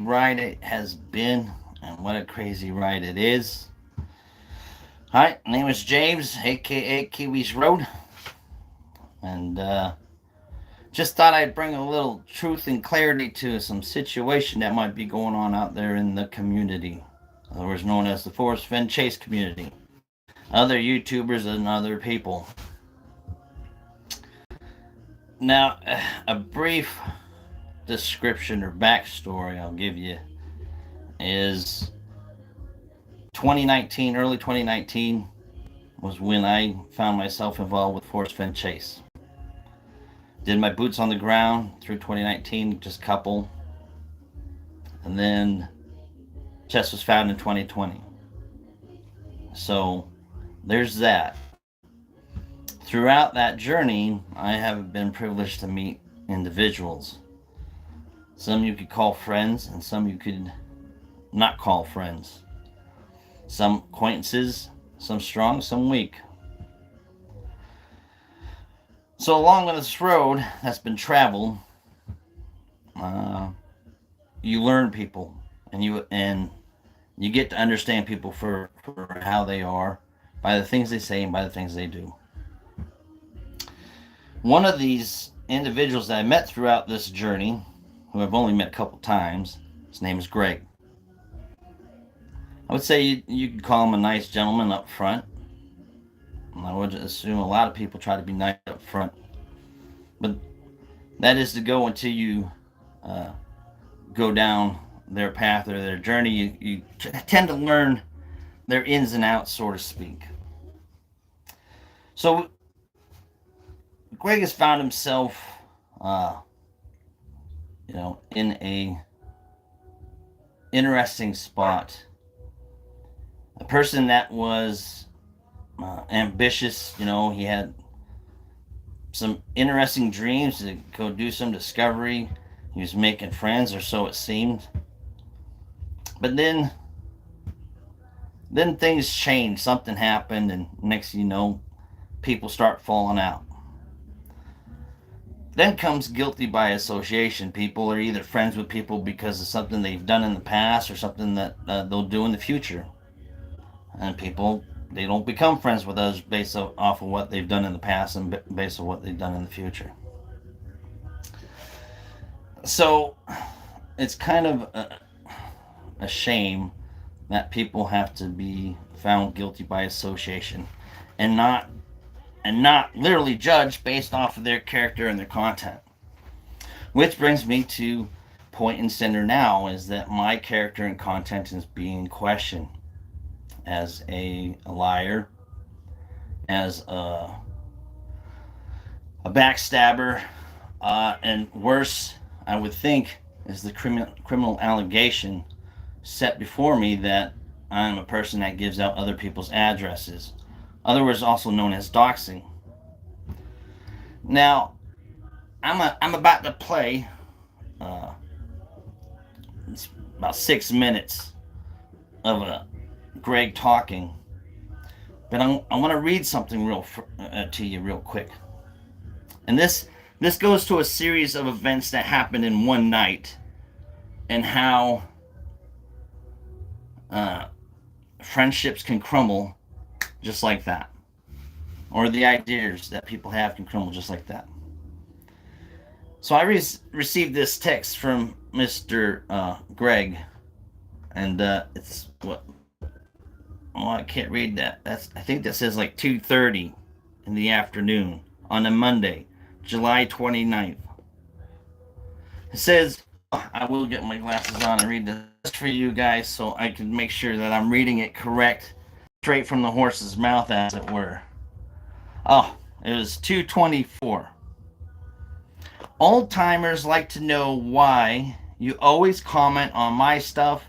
ride it has been, and what a crazy ride it is. Hi, name is James, aka Kiwis Road, and just thought I'd bring a little truth and clarity to some situation that might be going on out there in the community, otherwise known as the Forrest Fenn Chase community, other YouTubers and other people. Now, a brief description or backstory I'll give you is 2019, early 2019 was when I found myself involved with Forrest Fenn Chase. Did my boots on the ground through 2019, just a couple, and then Chess was found in 2020. So there's that. Throughout that journey, I have been privileged to meet individuals. Some you could call friends, and some you could not call friends. Some acquaintances, some strong, some weak. So along with this road that's been traveled, uh, you learn people, and you get to understand people for how they are by the things they say and by the things they do. One of these individuals that I met throughout this journey, who I've only met a couple times, his name is Greg. I would say you could call him a nice gentleman up front. I would assume a lot of people try to be nice up front, but that is to go until you uh, go down their path or their journey. You tend to learn their ins and outs, so to speak. So Greg has found himself, uh, in a interesting spot. A person that was ambitious. He had some interesting dreams to go do some discovery. He was making friends, or so it seemed. But then things changed. Something happened, and next thing you know, people start falling out. Then comes guilty by association. People are either friends with people because of something they've done in the past or something that they'll do in the future. And people, they don't become friends with others based off of what they've done in the past and based on what they've done in the future. So it's kind of a shame that people have to be found guilty by association and not literally judged based off of their character and their content. Which brings me to point and center now, is that my character and content is being questioned as a liar, as a backstabber, and worse, I would think, is the criminal allegation set before me that I'm a person that gives out other people's addresses, otherwise also known as doxing. Now, I'm about to play. Uh, it's about 6 minutes of Greg talking, but I want to read something to you real quick. And this goes to a series of events that happened in one night, and how uh, friendships can crumble just like that, or the ideas that people have can crumble just like that. So I received this text from Mr. Greg, and it's what? Oh, I can't read that. I think that says like 2:30 in the afternoon on a Monday, July 29th. It says, I will get my glasses on and read this for you guys so I can make sure that I'm reading it correct, straight from the horse's mouth, as it were. Oh, it was 2:24. Old timers like to know why you always comment on my stuff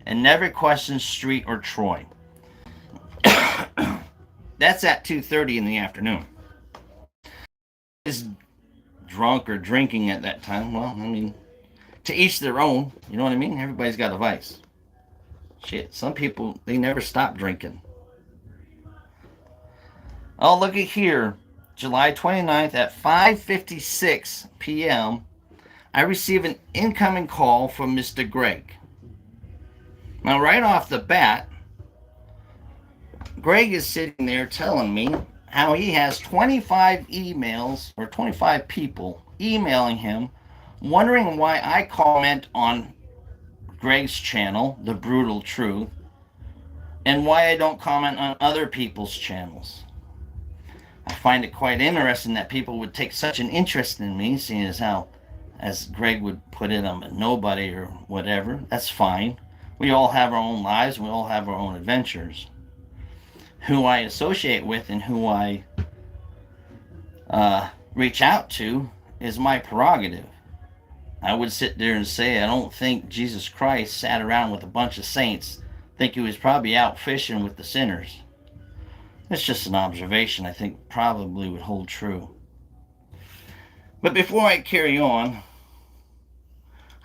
and never question Street or Troy. That's at 2:30 in the afternoon. Is drunk or drinking at that time? Well, I mean, to each their own. You know what I mean? Everybody's got a vice. Shit, some people, they never stop drinking. Oh, looky here. July 29th at 5:56 p.m. I receive an incoming call from Mr. Greg. Now, right off the bat, Greg is sitting there telling me how he has 25 emails or 25 people emailing him wondering why I comment on Greg's channel, The Brutal Truth, and why I don't comment on other people's channels. I find it quite interesting that people would take such an interest in me, seeing as how, as Greg would put it, I'm a nobody or whatever. That's fine. We all have our own lives. We all have our own adventures. Who I associate with and who I reach out to is my prerogative. I would sit there and say I don't think Jesus Christ sat around with a bunch of saints. I think he was probably out fishing with the sinners. It's just an observation I think probably would hold true. But before I carry on,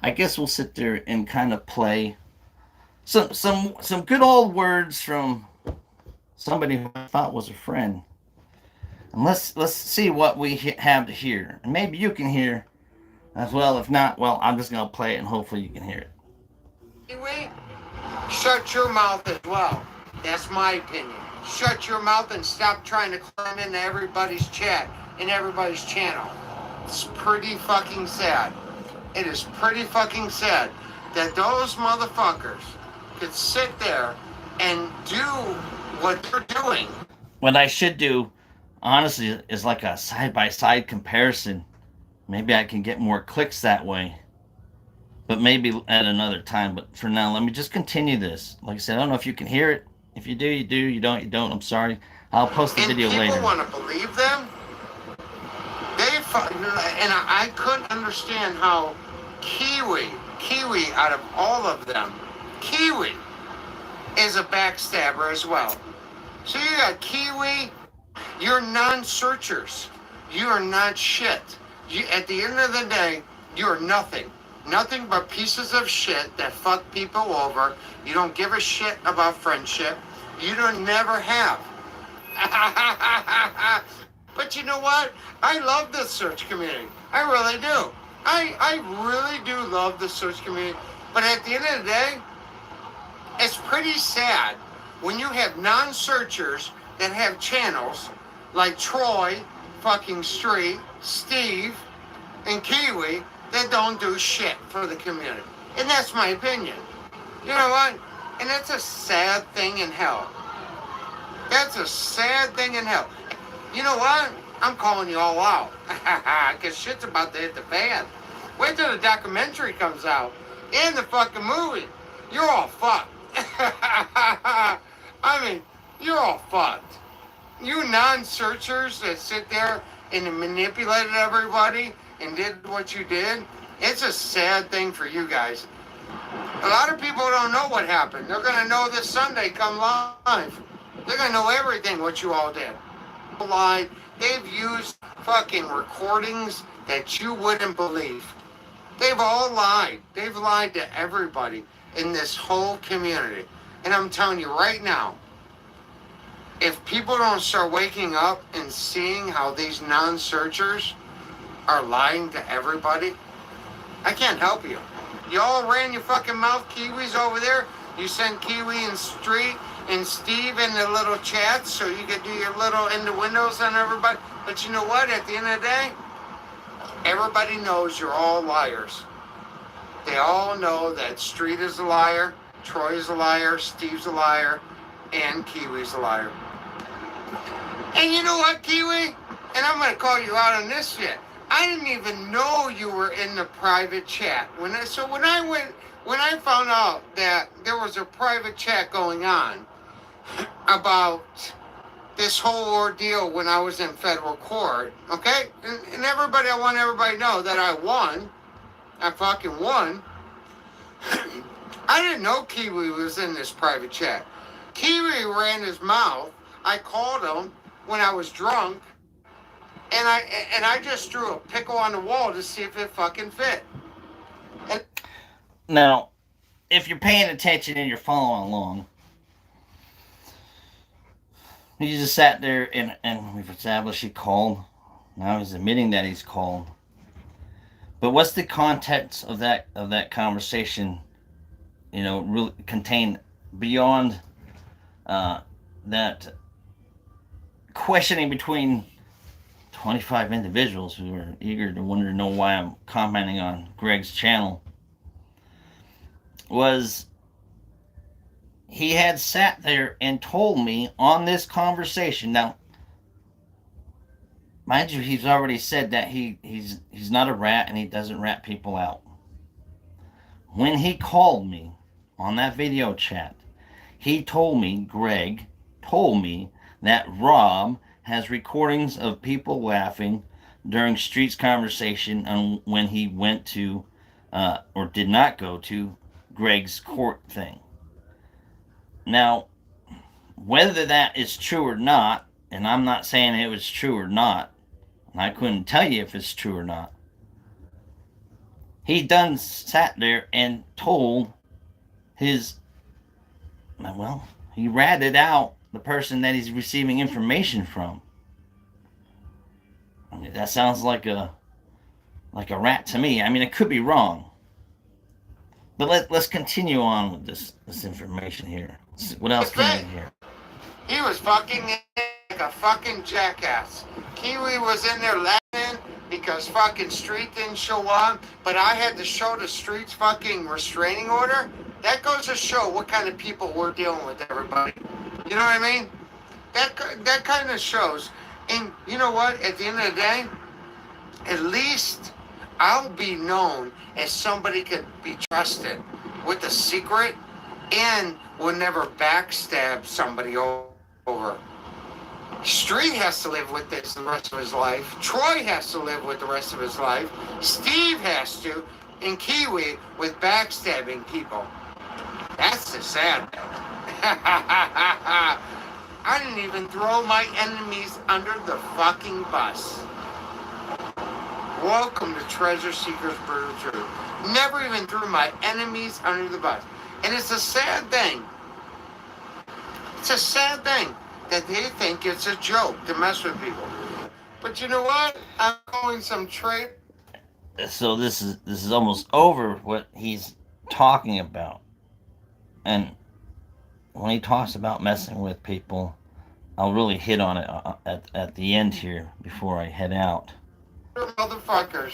I guess we'll sit there and kind of play some good old words from somebody who I thought was a friend. And let's see what we have to hear. And maybe you can hear as well. If not, well, I'm just going to play it and hopefully you can hear it. Anyway, shut your mouth as well. That's my opinion. Shut your mouth and stop trying to climb into everybody's chat and everybody's channel. It's pretty fucking sad. It is pretty fucking sad that those motherfuckers could sit there and do what they're doing. What I should do, honestly, is like a side-by-side comparison. Maybe I can get more clicks that way. But maybe at another time. But for now, let me just continue this. Like I said, I don't know if you can hear it. If you do, you do. You don't, you don't. I'm sorry. I'll post the video later. And people want to believe them. And I couldn't understand how Kiwi, out of all of them, Kiwi is a backstabber as well. So you got Kiwi, you're non-searchers. You are not shit. At the end of the day, you are nothing. Nothing but pieces of shit that fuck people over. You don't give a shit about friendship. You don't never have. But you know what? I love the search community. I really do. I really do love the search community. But at the end of the day, it's pretty sad when you have non-searchers that have channels like Troy, fucking Street, Steve, and Kiwi that don't do shit for the community. And that's my opinion. You know what? And that's a sad thing in hell. That's a sad thing in hell. You know what? I'm calling you all out. Because shit's about to hit the fan. Wait till the documentary comes out. And the fucking movie. You're all fucked. I mean, you're all fucked. You non-searchers that sit there and manipulated everybody and did what you did, it's a sad thing for you guys. A lot of people don't know what happened. They're going to know this Sunday come live. They're going to know everything what you all did. Lied. They've used fucking recordings that you wouldn't believe. They've all lied. They've lied to everybody in this whole community. And I'm telling you right now, if people don't start waking up and seeing how these non-searchers are lying to everybody, I can't help you. You all ran your fucking mouth, Kiwis over there. You sent Kiwi and Street and Steve in the little chats so you could do your little innuendos on everybody. But you know what? At the end of the day, everybody knows you're all liars. They all know that Street is a liar, Troy is a liar, Steve's a liar, and Kiwi's a liar. And you know what, Kiwi? And I'm going to call you out on this shit. I didn't even know you were in the private chat. When I found out that there was a private chat going on about this whole ordeal when I was in federal court, okay? And everybody, I want everybody to know that I won. I fucking won. I didn't know Kiwi was in this private chat. Kiwi ran his mouth. I called him when I was drunk. And I just drew a pickle on the wall to see if it fucking fit. Now, if you're paying attention and you're following along, he just sat there and we've established he called. Now he's admitting that he's called. But what's the context of that conversation? Really contain beyond that questioning between 25 individuals who are eager to wonder to know why I'm commenting on Greg's channel was he had sat there and told me on this conversation. Now, mind you, he's already said that he's not a rat and he doesn't rat people out. When he called me on that video chat, he told me, Greg told me, that Rob has recordings of people laughing during Street's conversation on when he went to, or did not go to, Greg's court thing. Now, whether that is true or not, and I'm not saying it was true or not, and I couldn't tell you if it's true or not, he done sat there and told his, well, he ratted out the person that he's receiving information from. I mean, that sounds like a rat to me. I mean, it could be wrong, but let's continue on with this information here. What else can I hear? He was fucking like a fucking jackass. Kiwi was in there laughing because fucking Street didn't show up, but I had to show the Street's fucking restraining order. That goes to show what kind of people we're dealing with, everybody. You know what I mean? That kind of shows. And you know what? At the end of the day, at least I'll be known as somebody could be trusted with a secret and will never backstab somebody over. Street has to live with this the rest of his life. Troy has to live with the rest of his life. Steve has to, and Kiwi with backstabbing people. That's the sad thing. I didn't even throw my enemies under the fucking bus. Welcome to Treasure Seekers Brutal Truth. Never even threw my enemies under the bus. And it's a sad thing. It's a sad thing that they think it's a joke to mess with people. But you know what? I'm going some trade. So this is almost over what he's talking about. And when he talks about messing with people, I'll really hit on it at the end here before I head out. Motherfuckers.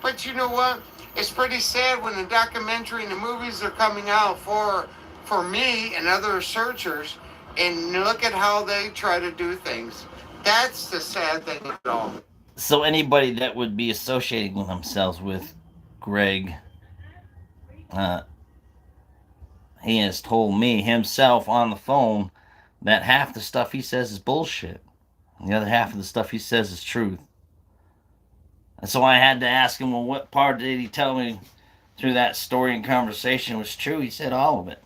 But you know what? It's pretty sad when the documentary and the movies are coming out for me and other searchers, and look at how they try to do things. That's the sad thing of it all. So anybody that would be associating themselves with Greg, he has told me himself on the phone that half the stuff he says is bullshit. And the other half of the stuff he says is truth. And so I had to ask him, well, what part did he tell me through that story and conversation was true? He said all of it.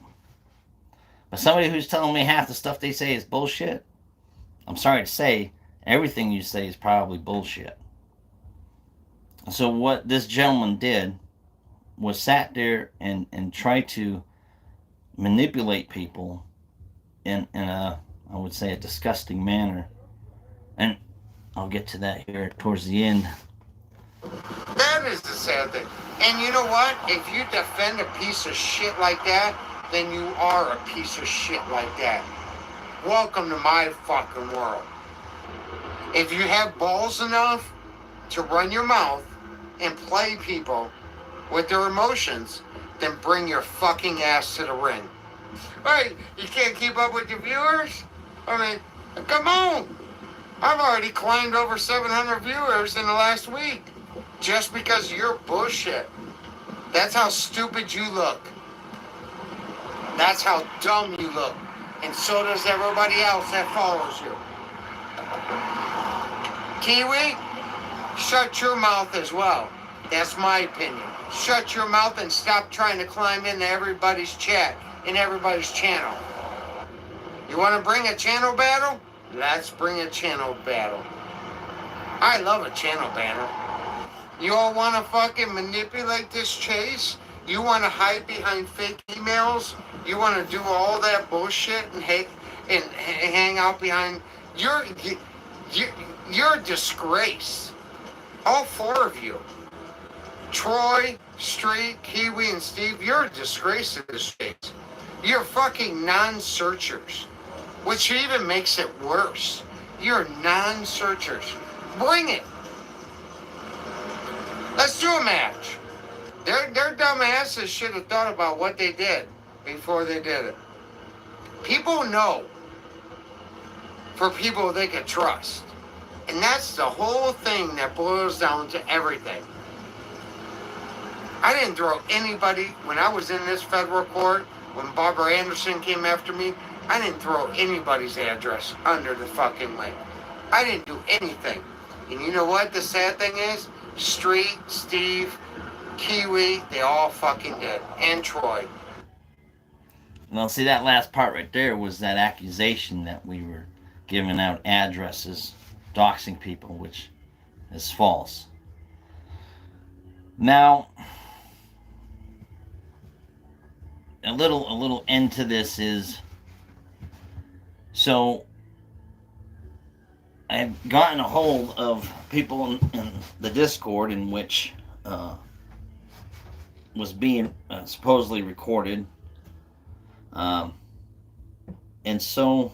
But somebody who's telling me half the stuff they say is bullshit, I'm sorry to say, everything you say is probably bullshit. So what this gentleman did was sat there and tried to manipulate people in a, I would say, a disgusting manner. And I'll get to that here towards the end. That is the sad thing. And you know what? If you defend a piece of shit like that, then you are a piece of shit like that. Welcome to my fucking world. If you have balls enough to run your mouth and play people with their emotions, then bring your fucking ass to the ring. Hey, you can't keep up with your viewers? I mean, come on. I've already climbed over 700 viewers in the last week just because of your bullshit. That's how stupid you look. That's how dumb you look. And so does everybody else that follows you. Kiwi, shut your mouth as well. That's my opinion. Shut your mouth and stop trying to climb into everybody's chat and everybody's channel. You want to bring a channel battle? Let's bring a channel battle. I love a channel battle. You all want to fucking manipulate this chase? You want to hide behind fake emails? You want to do all that bullshit and hang out behind? You're a disgrace. All four of you. Troy, Street, Kiwi, and Steve, you're a disgrace to the streets. You're fucking non-searchers, which even makes it worse. You're non-searchers. Bring it. Let's do a match. Their dumb asses should have thought about what they did before they did it. People know for people they can trust. And that's the whole thing that boils down to everything. I didn't throw anybody, when I was in this federal court, when Barbara Anderson came after me, I didn't throw anybody's address under the fucking lake. I didn't do anything. And you know what the sad thing is? Street, Steve, Kiwi, they all fucking did. And Troy. Well, see, that last part right there was that accusation that we were giving out addresses, doxing people, which is false. Now, a little end to this is, so I've gotten a hold of people in the Discord in which was being supposedly recorded. And so,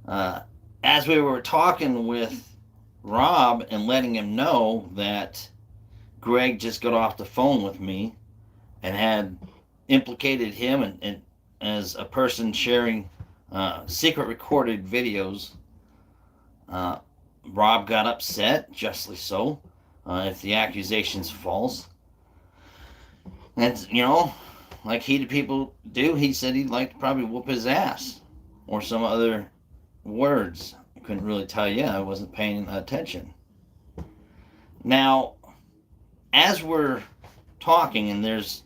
as we were talking with Rob and letting him know that Greg just got off the phone with me and had implicated him and as a person sharing secret recorded videos, Rob got upset, justly so, if the accusation's false. And, you know, like heated people do, he said he'd like to probably whoop his ass. Or some other words. I couldn't really tell you. I wasn't paying attention. Now, as we're talking, and there's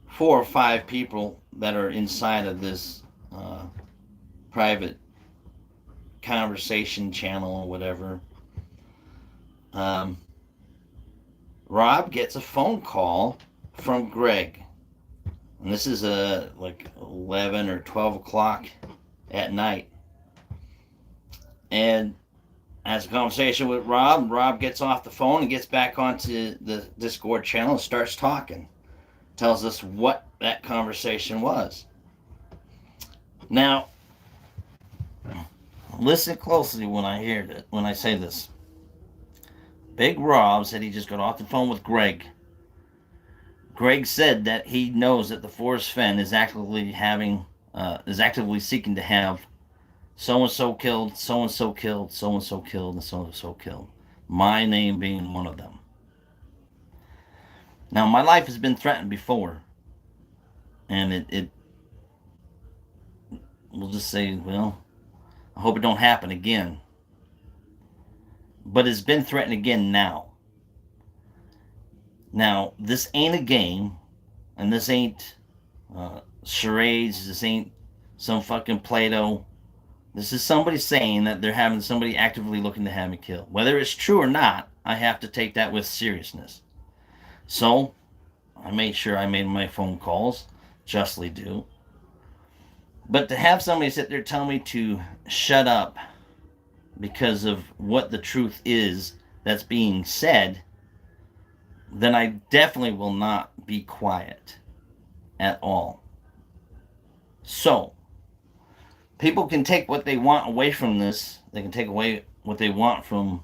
4 or 5 people that are inside of this private conversation channel or whatever, Rob gets a phone call from Greg. And this is like 11 or 12 o'clock at night. And as a conversation with Rob gets off the phone and gets back onto the Discord channel and starts talking. Tells us what that conversation was. Now, listen closely when I say this. Big Rob said he just got off the phone with Greg. Greg said that he knows that the Forrest Fenn is actively seeking to have so-and-so killed, so-and-so killed, so-and-so killed, and so-and-so killed. My name being one of them. Now, my life has been threatened before. And it we'll just say, well, I hope it don't happen again. But it's been threatened again now. Now, this ain't a game, and this ain't charades, this ain't some fucking Play-Doh. This is somebody saying that they're having somebody actively looking to have me killed. Whether it's true or not, I have to take that with seriousness. So, I made sure I made my phone calls, justly do. But to have somebody sit there tell me to shut up because of what the truth is that's being said, then I definitely will not be quiet at all. So, people can take what they want away from this. They can take away what they want from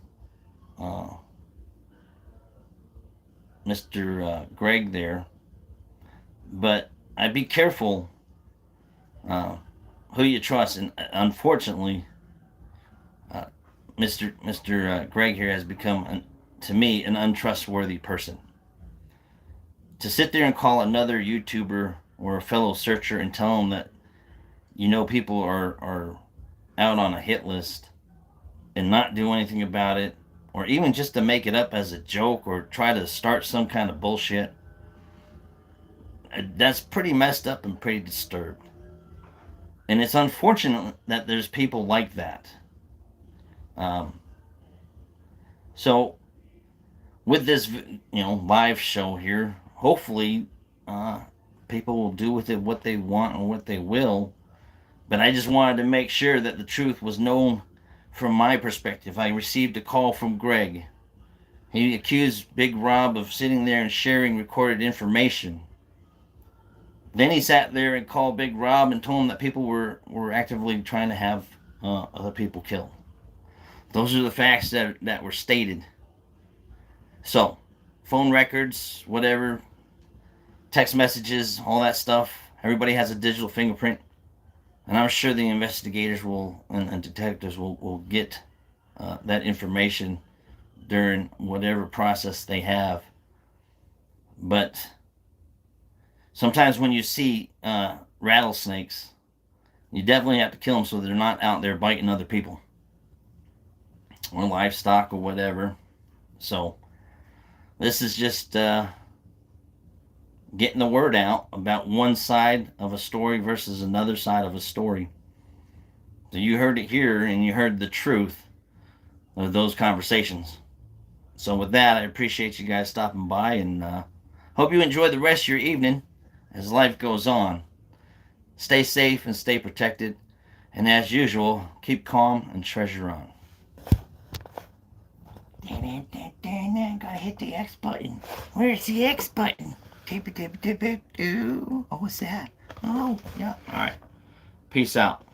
Mr. Greg there. But I'd be careful who you trust. And unfortunately, Mr. Greg here has become, to me, an untrustworthy person. To sit there and call another YouTuber or a fellow searcher and tell them that people are out on a hit list and not do anything about it, or even just to make it up as a joke or try to start some kind of bullshit, that's pretty messed up and pretty disturbed. And it's unfortunate that there's people like that. So with this, live show here, hopefully people will do with it what they want or what they will. But I just wanted to make sure that the truth was known from my perspective. I received a call from Greg He accused Big Rob of sitting there and sharing recorded information. Then he sat there and called Big Rob and told him that people were actively trying to have other people killed. Those are the facts that were stated. So, phone records, whatever, text messages, all that stuff. Everybody has a digital fingerprint. And I'm sure the investigators and detectives will get that information during whatever process they have. But sometimes when you see rattlesnakes, you definitely have to kill them so they're not out there biting other people or livestock or whatever. So this is just getting the word out about one side of a story versus another side of a story. So you heard it here, and you heard the truth of those conversations. So with that, I appreciate you guys stopping by, and hope you enjoy the rest of your evening as life goes on. Stay safe and stay protected, and as usual, keep calm and treasure on. Gotta hit the X button. Where's the X button? Tip. Oh, what's that? Oh, yeah. All right. Peace out.